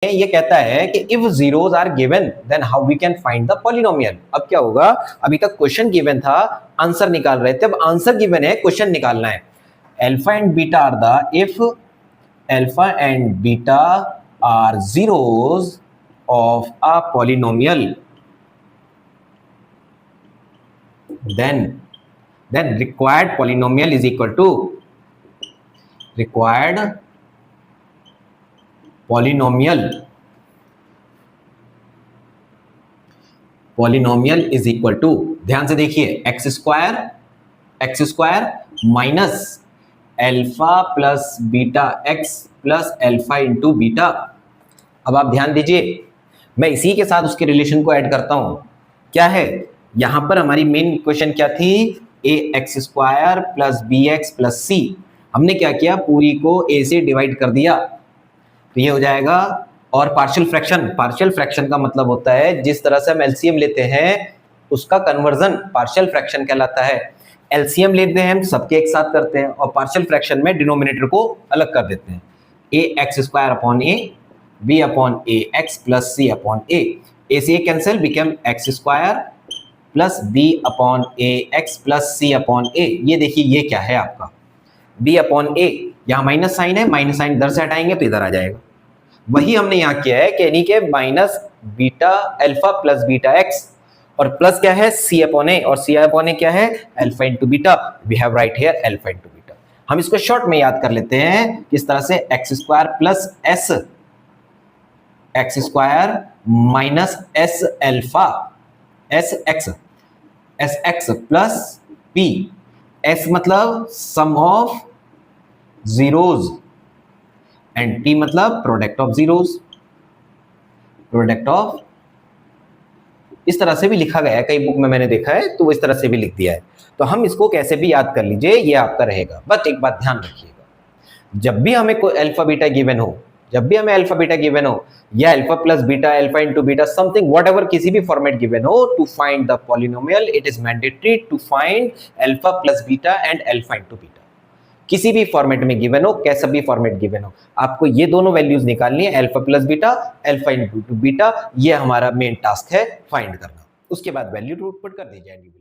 ये कहता है कि if zeros are given then how we can find the polynomial. अब क्या होगा, अभी तक क्वेश्चन गिवन था, आंसर निकाल रहे थे, अब आंसर गिवन है, क्वेश्चन निकालना है। Alpha and beta are the, if alpha and beta are zeros of a polynomial then required polynomial is equal to required polynomial is equal to, ध्यान से देखिए, x square minus alpha plus beta x plus alpha into beta. अब आप ध्यान दीजिए, मैं इसी के साथ उसके रिलेशन को ऐड करता हूं। क्या है, यहां पर हमारी मेन इक्वेशन क्या थी, A X square plus B X plus C. हमने क्या किया, पूरी को ए से डिवाइड कर दिया, तो ये हो जाएगा। और पार्शियल फ्रैक्शन का मतलब होता है जिस तरह से हम एलसीएम लेते हैं उसका कन्वर्जन पार्शियल फ्रैक्शन कहलाता है। एलसीएम लेते हैं हम सबके एक साथ करते हैं, और पार्शियल फ्रैक्शन में डिनोमिनेटर को अलग कर देते हैं। A X square upon A, B upon A X plus C upon A. A से cancel, become X square plus B upon A X plus C upon A. ये देखिए ये क्या है आपका बी अपॉन ए, यहाँ माइनस साइन है, minus sign इधर से हटाएंगे तो इधर आ जाएगा। वही हमने यहाँ किया है कि यानी कि minus beta alpha plus beta x, और प्लस क्या है सी अपॉन ए, और सी अपॉन ए क्या है alpha into beta. We have right here alpha into beta. हम इसको शॉर्ट में याद कर लेते हैं किस तरह से, x square plus S x square minus S alpha S x plus P. S मतलब सम ऑफ जीरोज एंड टी मतलब product of zeros, product of, इस तरह से भी लिखा गया है, कई बुक में मैंने देखा है, तो वो इस तरह से भी लिख दिया है। तो हम इसको कैसे भी याद कर लीजिए, ये आपका रहेगा। बस एक बात ध्यान रखिएगा, जब भी हमें कोई अल्फा बीटा गिवन हो, या alpha plus beta, alpha into beta, something whatever, किसी भी फॉर्मेट गिवन हो, to find the polynomial it is mandatory to find alpha plus beta and alpha into beta. किसी भी फॉर्मेट में given हो, कैसा भी फॉर्मेट गिवन हो, आपको ये दोनों वैल्यूज निकालनी है, alpha plus beta, alpha into beta. ये हमारा मेन टास्क है फाइंड करना। उसके बाद वैल्यू पुट कर दी जाएगी।